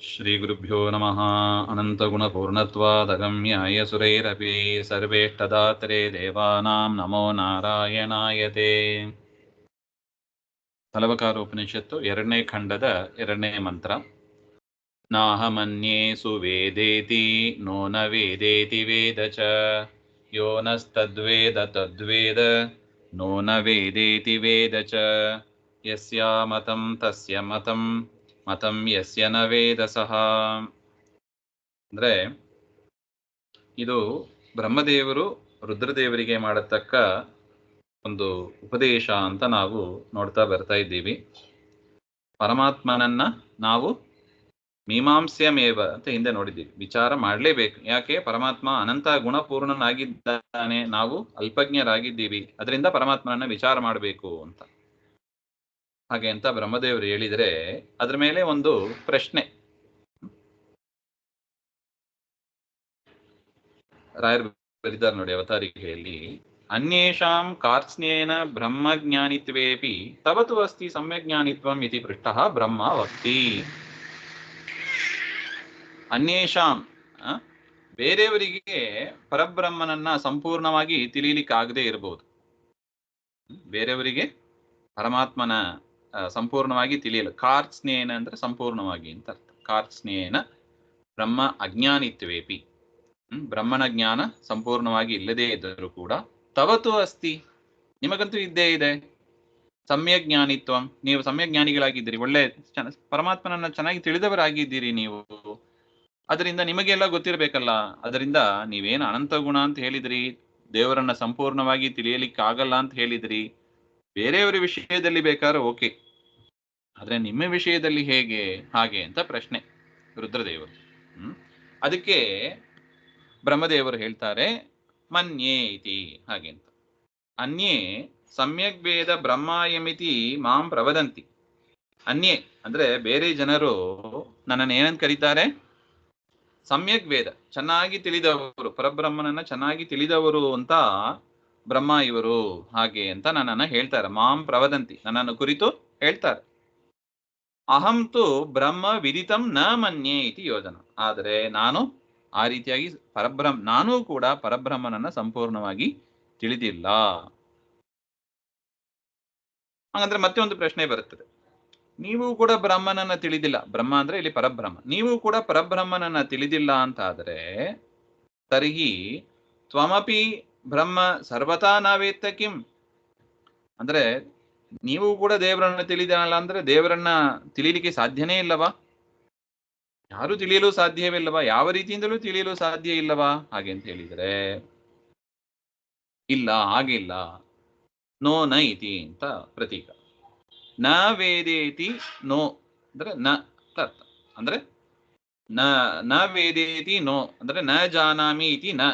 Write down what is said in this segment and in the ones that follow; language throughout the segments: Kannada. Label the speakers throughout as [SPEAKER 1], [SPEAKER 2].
[SPEAKER 1] ಶ್ರೀಗುರುಭ್ಯೋ ನಮಃ. ಅನಂತಗುಣಪೂರ್ಣತ್ವಾದಗಮ್ಯಾಯ ಸುರೈರಪಿ ಸರ್ವೇಷ್ಟದಾತ್ರೆ ದೇವಾನಾಂ ನಮೋ ನಾರಾಯಣಾಯತೆ. ಫಲವಕಾರೋಪನಿಷತ್ತು 2ನೇ ಖಂಡದ 2ನೇ ಮಂತ್ರ. ನಾಹಮನ್ಯೇ ಸುವೇದೇತಿ ನೋ ನ ವೇದೇತಿ ವೇದ ಚ ಯೋ ನಸ್ತದ್ವೇದ ತದ್ವೇದ ನೋ ನ ವೇದೇತಿ ವೇದ ಚ ಯಸ್ಯ ಮತಂ ತಸ್ಯ ಮತಂ ಮತಂ ಯಸ್ಯ ನ ವೇದ ಸಹ. ಅಂದರೆ ಇದು ಬ್ರಹ್ಮದೇವರು ರುದ್ರದೇವರಿಗೆ ಮಾಡತಕ್ಕ ಒಂದು ಉಪದೇಶ ಅಂತ ನಾವು ನೋಡ್ತಾ ಬರ್ತಾ ಇದ್ದೀವಿ. ಪರಮಾತ್ಮನನ್ನ ನಾವು ಮೀಮಾಂಸ್ಯಮೇವ ಅಂತ ಹಿಂದೆ ನೋಡಿದ್ದೀವಿ. ವಿಚಾರ ಮಾಡಲೇಬೇಕು. ಯಾಕೆ? ಪರಮಾತ್ಮ ಅನಂತ ಗುಣಪೂರ್ಣನಾಗಿದ್ದಾನೆ, ನಾವು ಅಲ್ಪಜ್ಞರಾಗಿದ್ದೀವಿ, ಅದರಿಂದ ಪರಮಾತ್ಮನನ್ನ ವಿಚಾರ ಮಾಡಬೇಕು ಅಂತ. ಹಾಗೆ ಅಂತ ಬ್ರಹ್ಮದೇವರು ಹೇಳಿದರೆ ಅದ್ರ ಮೇಲೆ ಒಂದು ಪ್ರಶ್ನೆ ರಾಯರು ಬರಿದ್ದಾರೆ ನೋಡಿ ಅವತಾರಿಕೆಯಲ್ಲಿ. ಅನ್ಯೇಷಾಂ ಕಾರ್ತ್ಸ್ನೇನ ಬ್ರಹ್ಮಜ್ಞಾನಿತ್ವೇಪಿ ತವತು ಅಸ್ತಿ ಸಮ್ಯಜ್ಞಾನಿತ್ವಂ ಇತಿ ಪೃಷ್ಟಃ ಬ್ರಹ್ಮ ವಕ್ತಿ. ಅನ್ಯೇಷಾಂ ಬೇರೆಯವರಿಗೆ ಪರಬ್ರಹ್ಮನನ್ನ ಸಂಪೂರ್ಣವಾಗಿ ತಿಳಿಯಲಿಕ್ಕಾಗದೇ ಇರಬಹುದು. ಬೇರೆಯವರಿಗೆ ಪರಮಾತ್ಮನ ಸಂಪೂರ್ಣವಾಗಿ ತಿಳಿಯಲು. ಕಾರ್ತ್ಸ್ನೇನ ಅಂದ್ರೆ ಸಂಪೂರ್ಣವಾಗಿ ಅಂತ ಅರ್ಥ. ಕಾರ್ತ್ಸ್ನೇನ ಬ್ರಹ್ಮ ಅಜ್ಞಾನಿತ್ವೇಪಿ, ಬ್ರಹ್ಮನ ಜ್ಞಾನ ಸಂಪೂರ್ಣವಾಗಿ ಇಲ್ಲದೇ ಇದ್ದರೂ ಕೂಡ ತವತು ಅಸ್ತಿ, ನಿಮಗಂತೂ ಇದ್ದೇ ಇದೆ. ಸಮ್ಯಜ್ಞಾನಿತ್ವಂ, ನೀವು ಸಮ್ಯಜ್ಞಾನಿಗಳಾಗಿದ್ದೀರಿ, ಒಳ್ಳೆ ಪರಮಾತ್ಮನನ್ನ ಚೆನ್ನಾಗಿ ತಿಳಿದವರಾಗಿದ್ದೀರಿ ನೀವು. ಅದರಿಂದ ನಿಮಗೆಲ್ಲ ಗೊತ್ತಿರಬೇಕಲ್ಲ. ಅದರಿಂದ ನೀವೇನು ಅನಂತ ಗುಣ ಅಂತ ಹೇಳಿದ್ರಿ, ದೇವರನ್ನ ಸಂಪೂರ್ಣವಾಗಿ ತಿಳಿಯಲಿಕ್ಕಾಗಲ್ಲ ಅಂತ ಹೇಳಿದ್ರಿ. ಬೇರೆಯವರ ವಿಷಯದಲ್ಲಿ ಬೇಕಾದ್ರೆ ಓಕೆ, ಆದ್ರೆ ನಿಮ್ಮ ವಿಷಯದಲ್ಲಿ ಹೇಗೆ ಹಾಗೆ ಅಂತ ಪ್ರಶ್ನೆ ರುದ್ರದೇವರು. ಅದಕ್ಕೆ ಬ್ರಹ್ಮದೇವರು ಹೇಳ್ತಾರೆ ಮನ್ಯೇ ಇತಿ, ಹಾಗೆ ಅಂತ. ಅನ್ಯೇ ಸಮ್ಯಕ್ ವೇದ ಬ್ರಹ್ಮಾಯಮಿತಿ ಮಾಂ ಪ್ರವದಂತಿ. ಅನ್ಯೇ ಅಂದ್ರೆ ಬೇರೆ ಜನರು ನನ್ನನ್ನು ಏನಂತ ಕರೀತಾರೆ? ಸಮ್ಯಕ್ ವೇದ, ಚೆನ್ನಾಗಿ ತಿಳಿದವರು, ಪರಬ್ರಹ್ಮನನ್ನ ಚೆನ್ನಾಗಿ ತಿಳಿದವರು ಅಂತ ಬ್ರಹ್ಮ ಇವರು ಹಾಗೆ ಅಂತ ನನ್ನನ್ನು ಹೇಳ್ತಾರೆ. ಮಾಂ ಪ್ರವದಂತಿ, ನನ್ನನ್ನು ಕುರಿತು ಹೇಳ್ತಾರೆ. ಅಹಂತು ಬ್ರಹ್ಮ ವಿದಿತಂ ನ ಮನ್ಯೇ ಇತಿ ಯೋಜನ. ಆದರೆ ನಾನು ಆ ರೀತಿಯಾಗಿ ನಾನೂ ಕೂಡ ಪರಬ್ರಹ್ಮನನ್ನ ಸಂಪೂರ್ಣವಾಗಿ ತಿಳಿದಿಲ್ಲ. ಹಾಗಂದ್ರೆ ಮತ್ತೆ ಒಂದು ಪ್ರಶ್ನೆ ಬರುತ್ತದೆ. ನೀವು ಕೂಡ ಬ್ರಹ್ಮನನ್ನ ತಿಳಿದಿಲ್ಲ, ಬ್ರಹ್ಮ ಅಂದ್ರೆ ಇಲ್ಲಿ ಪರಬ್ರಹ್ಮ, ನೀವು ಕೂಡ ಪರಬ್ರಹ್ಮನನ್ನ ತಿಳಿದಿಲ್ಲ ಅಂತ ಆದರೆ ತರ್ಹಿ ತ್ವಮಪಿ ಬ್ರಹ್ಮ ಸರ್ವತಾ ನಾವೇತ್ತ ಕಿಂ. ಅಂದ್ರೆ ನೀವು ಕೂಡ ದೇವರನ್ನ ತಿಳಿದಲ್ಲ ಅಂದ್ರೆ ದೇವರನ್ನ ತಿಳಿಲಿಕ್ಕೆ ಸಾಧ್ಯನೇ ಇಲ್ಲವಾ? ಯಾರು ತಿಳಿಯಲು ಸಾಧ್ಯವಿಲ್ಲವಾ? ಯಾವ ರೀತಿಯಿಂದಲೂ ತಿಳಿಯಲು ಸಾಧ್ಯ ಇಲ್ಲವಾ? ಹಾಗೆ ಅಂತ ಹೇಳಿದರೆ ಇಲ್ಲ, ಹಾಗಿಲ್ಲ. ನೋ ನ ಇತಿ ಅಂತ ಪ್ರತೀಕ. ನ ವೇದೇತಿ ನೋ ಅಂದ್ರೆ ನ ಅರ್ಥ. ಅಂದ್ರೆ ನ ವೇದೇತಿ ನೋ ಅಂದ್ರೆ ನ ಜಾನಾಮಿ ಇತಿ ನ,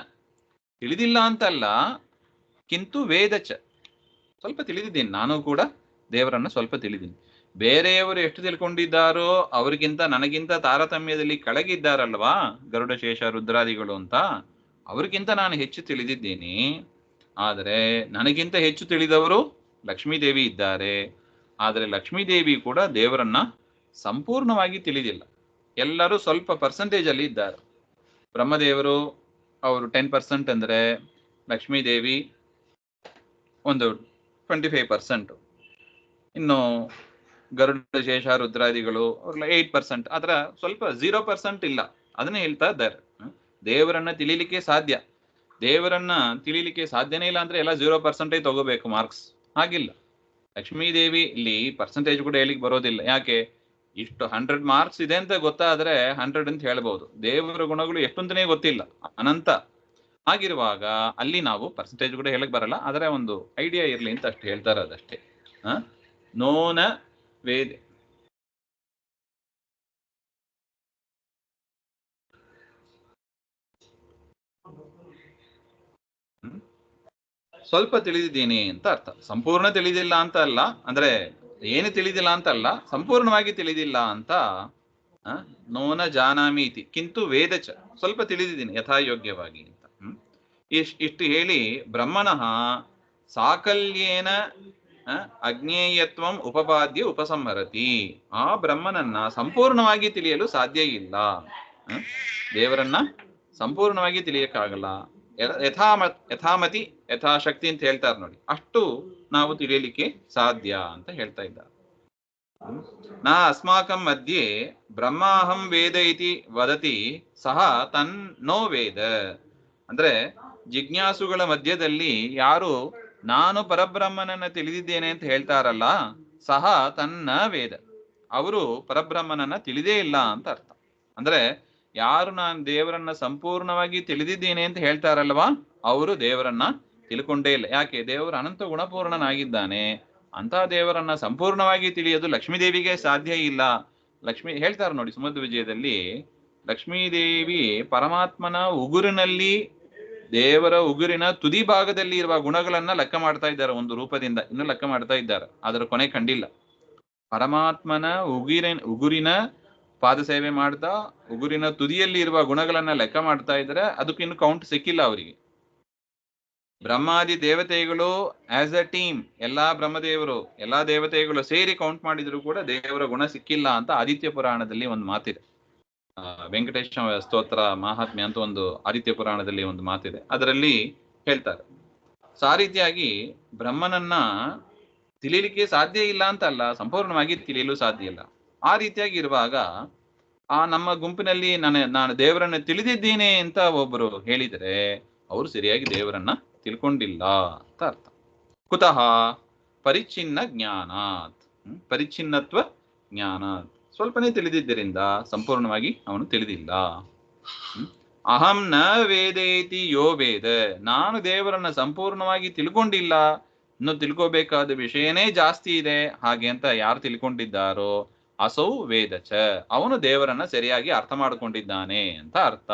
[SPEAKER 1] ತಿಳಿದಿಲ್ಲ ಅಂತಲ್ಲ. ಕಿಂತು ವೇದಚ, ಸ್ವಲ್ಪ ತಿಳಿದಿದ್ದೀನಿ, ನಾನು ಕೂಡ ದೇವರನ್ನ ಸ್ವಲ್ಪ ತಿಳಿದೀನಿ. ಬೇರೆಯವರು ಎಷ್ಟು ತಿಳ್ಕೊಂಡಿದ್ದಾರೋ ಅವರಿಗಿಂತ ನನಗಿಂತ ತಾರತಮ್ಯದಲ್ಲಿ ಕೆಳಗಿದ್ದಾರಲ್ವಾ ಗರುಡ ಶೇಷ ರುದ್ರಾದಿಗಳು ಅಂತ, ಅವ್ರಿಗಿಂತ ನಾನು ಹೆಚ್ಚು ತಿಳಿದಿದ್ದೀನಿ. ಆದರೆ ನನಗಿಂತ ಹೆಚ್ಚು ತಿಳಿದವರು ಲಕ್ಷ್ಮೀದೇವಿ ಇದ್ದಾರೆ. ಆದರೆ ಲಕ್ಷ್ಮೀದೇವಿ ಕೂಡ ದೇವರನ್ನ ಸಂಪೂರ್ಣವಾಗಿ ತಿಳಿದಿಲ್ಲ. ಎಲ್ಲರೂ ಸ್ವಲ್ಪ ಪರ್ಸೆಂಟೇಜ್ ಅಲ್ಲಿ ಇದ್ದಾರೆ. ಬ್ರಹ್ಮದೇವರು ಅವರು 10% ಅಂದ್ರೆ ಲಕ್ಷ್ಮೀದೇವಿ ಒಂದು 25%, ಇನ್ನು ಗರುಡ ಶೇಷ ರುದ್ರಾದಿಗಳು ಅವ್ರಲ್ಲ 8%. ಅದರ ಸ್ವಲ್ಪ 0% ಇಲ್ಲ. ಅದನ್ನೇ ಹೇಳ್ತಾ ಇದ್ದಾರೆ. ದೇವರನ್ನ ತಿಳಿಲಿಕ್ಕೆ ಸಾಧ್ಯ, ದೇವರನ್ನ ತಿಳಿಲಿಕ್ಕೆ ಸಾಧ್ಯನೇ ಇಲ್ಲ ಅಂದ್ರೆ ಎಲ್ಲ 0% ತಗೋಬೇಕು ಮಾರ್ಕ್ಸ್. ಹಾಗಿಲ್ಲ. ಲಕ್ಷ್ಮೀದೇವಿ ಇಲ್ಲಿ ಪರ್ಸೆಂಟೇಜ್ ಕೂಡ ಹೇಳಿಕ್ ಬರೋದಿಲ್ಲ. ಯಾಕೆ? ಇಷ್ಟು 100 ಮಾರ್ಕ್ಸ್ ಇದೆ ಅಂತ ಗೊತ್ತಾದ್ರೆ 100 ಅಂತ ಹೇಳ್ಬಹುದು. ದೇವರ ಗುಣಗಳು ಎಷ್ಟೊಂದನೇ ಗೊತ್ತಿಲ್ಲ, ಅನಂತ. ಹಾಗಿರುವಾಗ ಅಲ್ಲಿ ನಾವು ಪರ್ಸೆಂಟೇಜ್ ಕೂಡ ಹೇಳಕ್ ಬರಲ್ಲ. ಆದರೆ ಒಂದು ಐಡಿಯಾ ಇರ್ಲಿ ಅಂತ ಅಷ್ಟು ಹೇಳ್ತಾರೆ, ಅದಷ್ಟೇ. ನೋನ ವೇದ ಸ್ವಲ್ಪ ತಿಳಿದಿದ್ದೀನಿ ಅಂತ ಅರ್ಥ. ಸಂಪೂರ್ಣ ತಿಳಿದಿಲ್ಲ ಅಂತ ಅಲ್ಲ, ಅಂದ್ರೆ ಏನು ತಿಳಿದಿಲ್ಲ ಅಂತ ಅಲ್ಲ, ಸಂಪೂರ್ಣವಾಗಿ ತಿಳಿದಿಲ್ಲ ಅಂತ. ನೋನ ಜಾನಾಮಿ ಇತಿ ಕಿಂತು ವೇದಚ, ಸ್ವಲ್ಪ ತಿಳಿದಿದ್ದೀನಿ ಯಥಾಯೋಗ್ಯವಾಗಿ ಅಂತ. ಇಷ್ಟು ಹೇಳಿ ಬ್ರಹ್ಮಣಃ ಸಾಕಲ್ಯೇನ ಅಜ್ಞೇಯತ್ವಂ ಉಪಪಾದ್ಯ ಉಪಸಂಹರತಿ. ಆ ಬ್ರಹ್ಮನನ್ನ ಸಂಪೂರ್ಣವಾಗಿ ತಿಳಿಯಲು ಸಾಧ್ಯ ಇಲ್ಲ. ದೇವರನ್ನ ಸಂಪೂರ್ಣವಾಗಿ ತಿಳಿಯಕ್ಕಾಗಲ್ಲ. ಯಥಾಮತಿ ಯಥಾಶಕ್ತಿ ಅಂತ ಹೇಳ್ತಾರೆ ನೋಡಿ, ಅಷ್ಟು ನಾವು ತಿಳಿಯಲಿಕ್ಕೆ ಸಾಧ್ಯ ಅಂತ ಹೇಳ್ತಾ ಇದ್ದಾರೆ. ನಾ ಅಸ್ಮಾಕಂ ಮಧ್ಯೆ ಬ್ರಹ್ಮಾಹಂ ವೇದ ಇತಿ ವದತಿ ಸಹ ತನ್ನೋ ವೇದ. ಅಂದ್ರೆ ಜಿಜ್ಞಾಸುಗಳ ಮಧ್ಯದಲ್ಲಿ ಯಾರು ನಾನು ಪರಬ್ರಹ್ಮನನ್ನ ತಿಳಿದಿದ್ದೇನೆ ಅಂತ ಹೇಳ್ತಾರಲ್ಲ, ಸಹ ತನ್ನ ವೇದ, ಅವರು ಪರಬ್ರಹ್ಮನನ್ನ ತಿಳಿದೇ ಇಲ್ಲ ಅಂತ ಅರ್ಥ. ಅಂದ್ರೆ ಯಾರು ನಾನು ದೇವರನ್ನ ಸಂಪೂರ್ಣವಾಗಿ ತಿಳಿದಿದ್ದೇನೆ ಅಂತ ಹೇಳ್ತಾರಲ್ವಾ, ಅವರು ದೇವರನ್ನ ತಿಳ್ಕೊಂಡೇ ಇಲ್ಲ. ಯಾಕೆ? ದೇವರು ಅನಂತ ಗುಣಪೂರ್ಣನಾಗಿದ್ದಾನೆ. ಅಂತ ದೇವರನ್ನ ಸಂಪೂರ್ಣವಾಗಿ ತಿಳಿಯೋದು ಲಕ್ಷ್ಮೀದೇವಿಗೆ ಸಾಧ್ಯ ಇಲ್ಲ. ಲಕ್ಷ್ಮಿ ಹೇಳ್ತಾರೆ ನೋಡಿ ಸುಮಧ್ವ ವಿಜಯದಲ್ಲಿ, ಲಕ್ಷ್ಮೀದೇವಿ ಪರಮಾತ್ಮನ ಉಗುರಿನಲ್ಲಿ, ದೇವರ ಉಗುರಿನ ತುದಿ ಭಾಗದಲ್ಲಿ ಇರುವ ಗುಣಗಳನ್ನ ಲೆಕ್ಕ ಮಾಡ್ತಾ ಇದ್ದಾರೆ. ಒಂದು ರೂಪದಿಂದ ಇನ್ನು ಲೆಕ್ಕ ಮಾಡ್ತಾ ಇದ್ದಾರೆ, ಅದರ ಕೊನೆ ಕಂಡಿಲ್ಲ. ಪರಮಾತ್ಮನ ಉಗುರಿನ ಪಾದ ಸೇವೆ ಮಾಡ್ತಾ ಉಗುರಿನ ತುದಿಯಲ್ಲಿ ಇರುವ ಗುಣಗಳನ್ನ ಲೆಕ್ಕ ಮಾಡ್ತಾ ಇದ್ದಾರೆ. ಅದಕ್ಕೆ ಇನ್ನು ಕೌಂಟ್ ಸಿಕ್ಕಿಲ್ಲ ಅವರಿಗೆ. ಬ್ರಹ್ಮಾದಿ ದೇವತೆಗಳು ಆಸ್ ಅ ಟೀಮ್, ಎಲ್ಲಾ ಬ್ರಹ್ಮದೇವರು ಎಲ್ಲಾ ದೇವತೆಗಳು ಸೇರಿ ಕೌಂಟ್ ಮಾಡಿದ್ರು ಕೂಡ ದೇವರ ಗುಣ ಸಿಕ್ಕಿಲ್ಲ ಅಂತ ಆದಿತ್ಯ ಪುರಾಣದಲ್ಲಿ ಒಂದು ಮಾತಿದೆ. ವೆಂಕಟೇಶ ಸ್ತೋತ್ರ ಮಹಾತ್ಮ್ಯ ಅಂತ ಒಂದು ಆದಿತ್ಯ ಪುರಾಣದಲ್ಲಿ ಒಂದು ಮಾತಿದೆ, ಅದರಲ್ಲಿ ಹೇಳ್ತಾರೆ. ಆ ರೀತಿಯಾಗಿ ಬ್ರಹ್ಮನನ್ನ ತಿಳಿಲಿಕ್ಕೆ ಸಾಧ್ಯ ಇಲ್ಲ ಅಂತಲ್ಲ, ಸಂಪೂರ್ಣವಾಗಿ ತಿಳಿಯಲು ಸಾಧ್ಯ ಇಲ್ಲ. ಆ ರೀತಿಯಾಗಿ ಇರುವಾಗ ಆ ನಮ್ಮ ಗುಂಪಿನಲ್ಲಿ ನಾನು ದೇವರನ್ನ ತಿಳಿದಿದ್ದೇನೆ ಅಂತ ಒಬ್ಬರು ಹೇಳಿದರೆ ಅವರು ಸರಿಯಾಗಿ ದೇವರನ್ನ ತಿಳ್ಕೊಂಡಿಲ್ಲ ಅಂತ ಅರ್ಥ. ಕುತಃ ಪರಿಚ್ಛಿನ್ನ ಜ್ಞಾನಾತ್, ಪರಿಚ್ಛಿನ್ನತ್ವ ಜ್ಞಾನಾತ್, ಸ್ವಲ್ಪನೇ ತಿಳಿದಿದ್ದರಿಂದ ಸಂಪೂರ್ಣವಾಗಿ ಅವನು ತಿಳಿದಿಲ್ಲ. ಅಹಂ ನ ವೇದೇತಿ ಯೋ ವೇದ, ನಾನು ದೇವರನ್ನ ಸಂಪೂರ್ಣವಾಗಿ ತಿಳ್ಕೊಂಡಿಲ್ಲ, ಇನ್ನು ತಿಳ್ಕೋಬೇಕಾದ ವಿಷಯನೇ ಜಾಸ್ತಿ ಇದೆ ಹಾಗೆ ಅಂತ ಯಾರು ತಿಳ್ಕೊಂಡಿದ್ದಾರೋ ಅಸೌ ವೇದಚ, ಅವನು ದೇವರನ್ನ ಸರಿಯಾಗಿ ಅರ್ಥ ಮಾಡಿಕೊಂಡಿದ್ದಾನೆ ಅಂತ ಅರ್ಥ.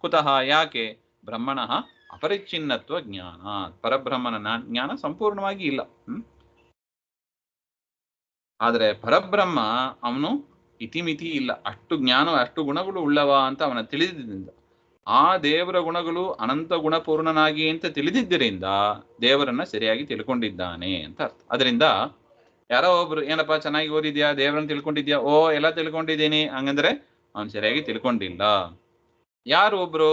[SPEAKER 1] ಕುತಃ, ಯಾಕೆ? ಬ್ರಹ್ಮಣಃ ಅಪರಿಚ್ಛಿನ್ನತ್ವ ಜ್ಞಾನ, ಪರಬ್ರಹ್ಮನ ಜ್ಞಾನ ಸಂಪೂರ್ಣವಾಗಿ ಇಲ್ಲ. ಆದರೆ ಪರಬ್ರಹ್ಮ ಅವನು ಇತಿಮಿತಿ ಇಲ್ಲ, ಅಷ್ಟು ಜ್ಞಾನ ಅಷ್ಟು ಗುಣಗಳು ಉಳ್ಳವ ಅಂತ ಅವನ ತಿಳಿದಿದ್ದರಿಂದ, ಆ ದೇವರ ಗುಣಗಳು ಅನಂತ ಗುಣಪೂರ್ಣನಾಗಿ ಅಂತ ತಿಳಿದಿದ್ದರಿಂದ ದೇವರನ್ನ ಸರಿಯಾಗಿ ತಿಳ್ಕೊಂಡಿದ್ದಾನೆ ಅಂತ ಅರ್ಥ. ಅದರಿಂದ ಯಾರೋ ಒಬ್ರು ಏನಪ್ಪಾ ಚೆನ್ನಾಗಿ ಓದಿದ್ಯಾ, ದೇವರನ್ನ ತಿಳ್ಕೊಂಡಿದ್ಯಾ, ಓ ಎಲ್ಲ ತಿಳ್ಕೊಂಡಿದ್ದೀನಿ ಹಂಗಂದ್ರೆ ಅವನು ಸರಿಯಾಗಿ ತಿಳ್ಕೊಂಡಿಲ್ಲ. ಯಾರು ಒಬ್ರು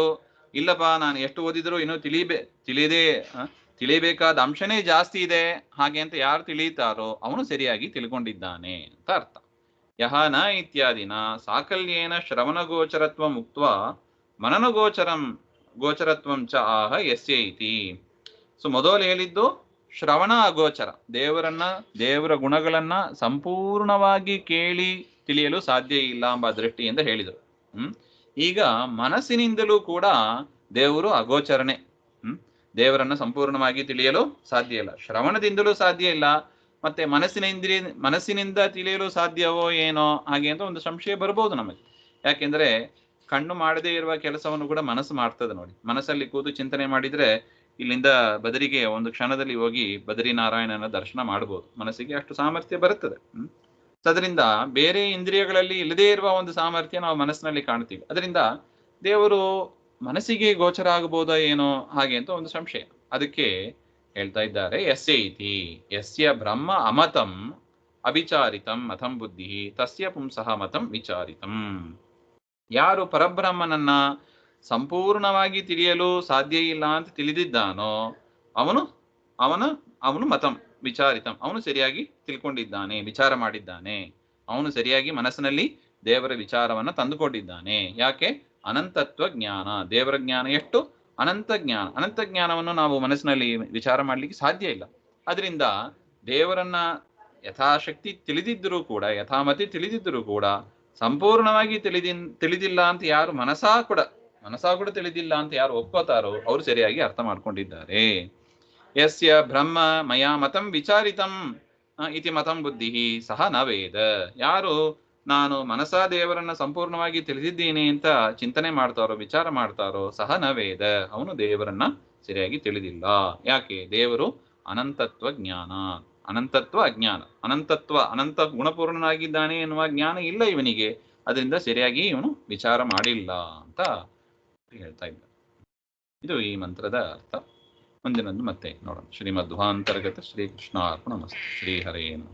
[SPEAKER 1] ಇಲ್ಲಪ್ಪ ನಾನು ಎಷ್ಟು ಓದಿದ್ರು ಇನ್ನೂ ತಿಳಿಯಬೇಕಾದ ಅಂಶನೇ ಜಾಸ್ತಿ ಇದೆ ಹಾಗೆ ಅಂತ ಯಾರು ತಿಳಿತಾರೋ ಅವನು ಸರಿಯಾಗಿ ತಿಳ್ಕೊಂಡಿದ್ದಾನೆ ಅಂತ ಅರ್ಥ. ಯಹ ನ ಇತ್ಯಾದಿನ ಸಾಕಲ್ಯೇನ ಶ್ರವಣ ಗೋಚರತ್ವ ಮುಕ್ತ ಮನನ ಗೋಚರತ್ವಂ ಚ ಆಹ ಯಸ್ಯ ಇತಿ. ಸೊ ಮೊದಲು ಹೇಳಿದ್ದು ಶ್ರವಣ ಅಗೋಚರ, ದೇವರ ಗುಣಗಳನ್ನ ಸಂಪೂರ್ಣವಾಗಿ ಕೇಳಿ ತಿಳಿಯಲು ಸಾಧ್ಯ ಇಲ್ಲ ಎಂಬ ದೃಷ್ಟಿಯಿಂದ ಹೇಳಿದರು. ಈಗ ಮನಸ್ಸಿನಿಂದಲೂ ಕೂಡ ದೇವರು ಅಗೋಚರನೆ. ದೇವರನ್ನ ಸಂಪೂರ್ಣವಾಗಿ ತಿಳಿಯಲು ಸಾಧ್ಯ ಇಲ್ಲ, ಶ್ರವಣದಿಂದಲೂ ಸಾಧ್ಯ ಇಲ್ಲ, ಮತ್ತೆ ಮನಸ್ಸಿನಿಂದ ತಿಳಿಯಲು ಸಾಧ್ಯವೋ ಏನೋ ಹಾಗೆ ಅಂತ ಒಂದು ಸಂಶಯ ಬರ್ಬೋದು ನಮಗೆ. ಯಾಕೆಂದ್ರೆ ಕಣ್ಣು ಮಾಡದೇ ಇರುವ ಕೆಲಸವನ್ನು ಕೂಡ ಮನಸ್ಸು ಮಾಡ್ತದೆ ನೋಡಿ. ಮನಸ್ಸಲ್ಲಿ ಕೂತು ಚಿಂತನೆ ಮಾಡಿದ್ರೆ ಇಲ್ಲಿಂದ ಬದರಿಗೆ ಒಂದು ಕ್ಷಣದಲ್ಲಿ ಹೋಗಿ ಬದರಿನಾರಾಯಣನ ದರ್ಶನ ಮಾಡ್ಬೋದು, ಮನಸ್ಸಿಗೆ ಅಷ್ಟು ಸಾಮರ್ಥ್ಯ ಬರುತ್ತದೆ. ಅದರಿಂದ ಬೇರೆ ಇಂದ್ರಿಯಗಳಲ್ಲಿ ಇಲ್ಲದೇ ಇರುವ ಒಂದು ಸಾಮರ್ಥ್ಯ ನಾವು ಮನಸ್ಸಿನಲ್ಲಿ ಕಾಣ್ತೀವಿ. ಅದರಿಂದ ದೇವರು ಮನಸ್ಸಿಗೆ ಗೋಚರ ಆಗಬಹುದಾ ಏನೋ ಹಾಗೆ ಅಂತ ಒಂದು ಸಂಶಯ. ಅದಕ್ಕೆ ಹೇಳ್ತಾ ಇದ್ದಾರೆ, ಯಸ್ಯ ಇತಿ ಯಸ್ಯ ಬ್ರಹ್ಮ ಅಮತಂ ಅವಿಚಾರಿತಂ ಮತಂ ಬುದ್ಧಿ ತಸ್ಯ ಪುಂಸಃ ಮತಂ ವಿಚಾರಿತಂ. ಯಾರು ಪರಬ್ರಹ್ಮನನ್ನ ಸಂಪೂರ್ಣವಾಗಿ ತಿಳಿಯಲು ಸಾಧ್ಯ ಇಲ್ಲ ಅಂತ ತಿಳಿದಿದ್ದಾನೋ ಅವನು ಮತಂ ವಿಚಾರಿತಂ, ಅವನು ಸರಿಯಾಗಿ ತಿಳ್ಕೊಂಡಿದ್ದಾನೆ, ವಿಚಾರ ಮಾಡಿದ್ದಾನೆ, ಅವನು ಸರಿಯಾಗಿ ಮನಸ್ಸಿನಲ್ಲಿ ದೇವರ ವಿಚಾರವನ್ನ ತಂದುಕೊಂಡಿದ್ದಾನೆ. ಯಾಕೆ? ಅನಂತತ್ವ ಜ್ಞಾನ, ದೇವರ ಜ್ಞಾನ ಎಷ್ಟು? ಅನಂತ ಜ್ಞಾನ. ಅನಂತ ಜ್ಞಾನವನ್ನು ನಾವು ಮನಸ್ಸಿನಲ್ಲಿ ವಿಚಾರ ಮಾಡ್ಲಿಕ್ಕೆ ಸಾಧ್ಯ ಇಲ್ಲ. ಅದರಿಂದ ದೇವರನ್ನ ಯಥಾಶಕ್ತಿ ತಿಳಿದಿದ್ದರೂ ಕೂಡ, ಯಥಾಮತಿ ತಿಳಿದಿದ್ದರೂ ಕೂಡ ಸಂಪೂರ್ಣವಾಗಿ ತಿಳಿದಿಲ್ಲ ಅಂತ ಯಾರು ಮನಸಾ ಕೂಡ ತಿಳಿದಿಲ್ಲ ಅಂತ ಯಾರು ಒಪ್ಕೋತಾರೋ ಅವರು ಸರಿಯಾಗಿ ಅರ್ಥ ಮಾಡ್ಕೊಂಡಿದ್ದಾರೆ. ಯಸ್ಯ ಬ್ರಹ್ಮ ಮಯಾ ಮತಂ ವಿಚಾರಿತಂ ಇತಿ ಮತಂ ಬುದ್ಧಿ ಸಹ ನ ವೇದ. ಯಾರು ನಾನು ಮನಸಾ ದೇವರನ್ನ ಸಂಪೂರ್ಣವಾಗಿ ತಿಳಿದಿದ್ದೀನಿ ಅಂತ ಚಿಂತನೆ ಮಾಡ್ತಾರೋ, ವಿಚಾರ ಮಾಡ್ತಾರೋ, ಸಹ ನ ವೇದ, ಅವನು ದೇವರನ್ನ ಸರಿಯಾಗಿ ತಿಳಿದಿಲ್ಲ. ಯಾಕೆ? ದೇವರು ಅನಂತತ್ವ ಜ್ಞಾನ, ಅನಂತತ್ವ ಅಜ್ಞಾನ, ಅನಂತ ಗುಣಪೂರ್ಣನಾಗಿದ್ದಾನೆ ಎನ್ನುವ ಜ್ಞಾನ ಇಲ್ಲ ಇವನಿಗೆ. ಅದರಿಂದ ಸರಿಯಾಗಿ ಇವನು ವಿಚಾರ ಮಾಡಿಲ್ಲ ಅಂತ ಹೇಳ್ತಾ ಇದ್ದ. ಇದು ಈ ಮಂತ್ರದ ಅರ್ಥ. ಮುಂದಿನದ್ದು ಮತ್ತೆ ನೋಡೋಣ. ಶ್ರೀಮಧ್ವಾಂತರ್ಗತ ಶ್ರೀಕೃಷ್ಣಾರ್ಪಣಮಸ್ತು. ಶ್ರೀ ಹರೇ ನಮಃ.